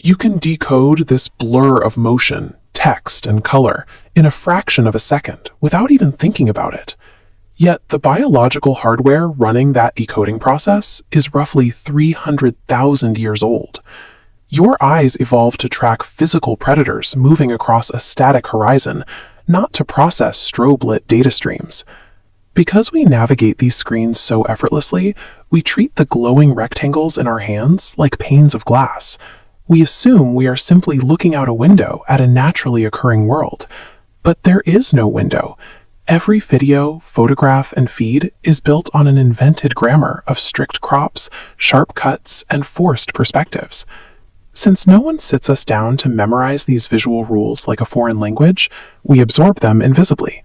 You can decode this blur of motion, text, and color in a fraction of a second without even thinking about it. Yet the biological hardware running that decoding process is roughly 300,000 years old. Your eyes evolved to track physical predators moving across a static horizon, not to process strobe-lit data streams. Because we navigate these screens so effortlessly, we treat the glowing rectangles in our hands like panes of glass. We assume we are simply looking out a window at a naturally occurring world. But there is no window. Every video, photograph, and feed is built on an invented grammar of strict crops, sharp cuts, and forced perspectives. Since no one sits us down to memorize these visual rules like a foreign language, we absorb them invisibly.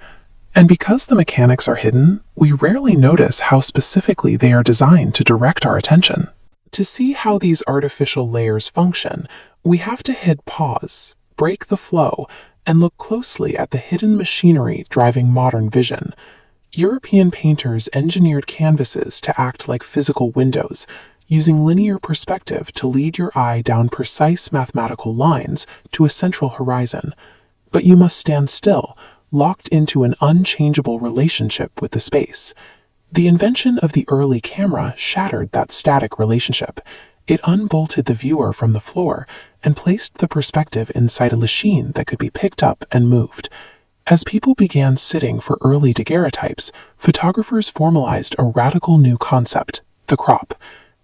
And because the mechanics are hidden, we rarely notice how specifically they are designed to direct our attention. To see how these artificial layers function, we have to hit pause, break the flow, and look closely at the hidden machinery driving modern vision. European painters engineered canvases to act like physical windows, using linear perspective to lead your eye down precise mathematical lines to a central horizon. But you must stand still, locked into an unchangeable relationship with the space. The invention of the early camera shattered that static relationship. It unbolted the viewer from the floor and placed the perspective inside a machine that could be picked up and moved. As people began sitting for early daguerreotypes, photographers formalized a radical new concept, the crop.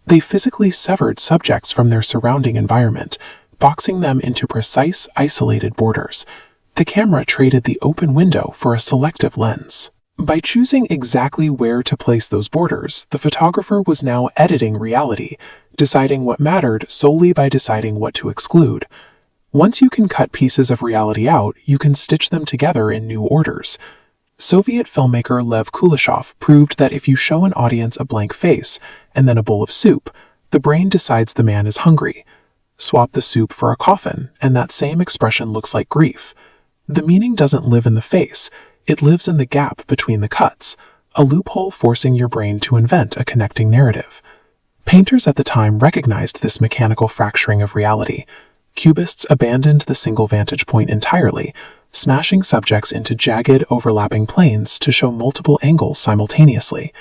They physically severed subjects from their surrounding environment, boxing them into precise, isolated borders. The camera traded the open window for a selective lens. By choosing exactly where to place those borders, the photographer was now editing reality, deciding what mattered solely by deciding what to exclude. Once you can cut pieces of reality out, you can stitch them together in new orders. Soviet filmmaker Lev Kuleshov proved that if you show an audience a blank face and then a bowl of soup, the brain decides the man is hungry. Swap the soup for a coffin, and that same expression looks like grief. The meaning doesn't live in the face, it lives in the gap between the cuts, a loophole forcing your brain to invent a connecting narrative. Painters at the time recognized this mechanical fracturing of reality. Cubists abandoned the single vantage point entirely, smashing subjects into jagged, overlapping planes to show multiple angles simultaneously.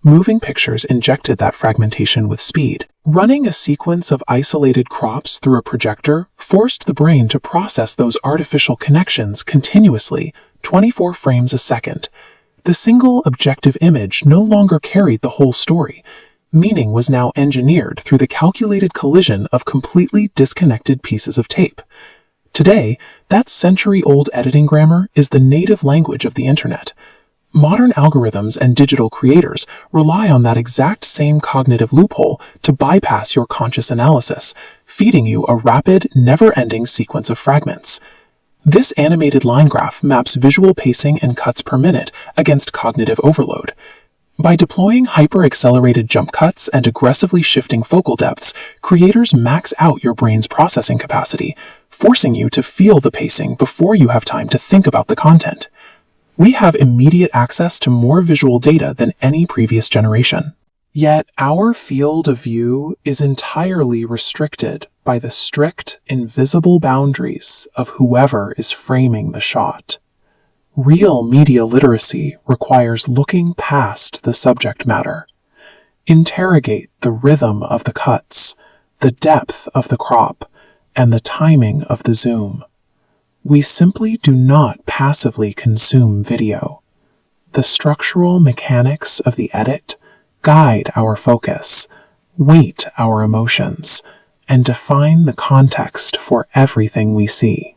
Moving pictures injected that fragmentation with speed. Running a sequence of isolated crops through a projector forced the brain to process those artificial connections continuously, 24 frames a second. The single objective image no longer carried the whole story. Meaning was now engineered through the calculated collision of completely disconnected pieces of tape. Today, that century-old editing grammar is the native language of the internet. Modern algorithms and digital creators rely on that exact same cognitive loophole to bypass your conscious analysis, feeding you a rapid, never-ending sequence of fragments. This animated line graph maps visual pacing and cuts per minute against cognitive overload. By deploying hyper-accelerated jump cuts and aggressively shifting focal depths, creators max out your brain's processing capacity, forcing you to feel the pacing before you have time to think about the content. We have immediate access to more visual data than any previous generation. Yet our field of view is entirely restricted by the strict, invisible boundaries of whoever is framing the shot. Real media literacy requires looking past the subject matter. Interrogate the rhythm of the cuts, the depth of the crop, and the timing of the zoom. We simply do not passively consume video. The structural mechanics of the edit guide our focus, weight our emotions, and define the context for everything we see.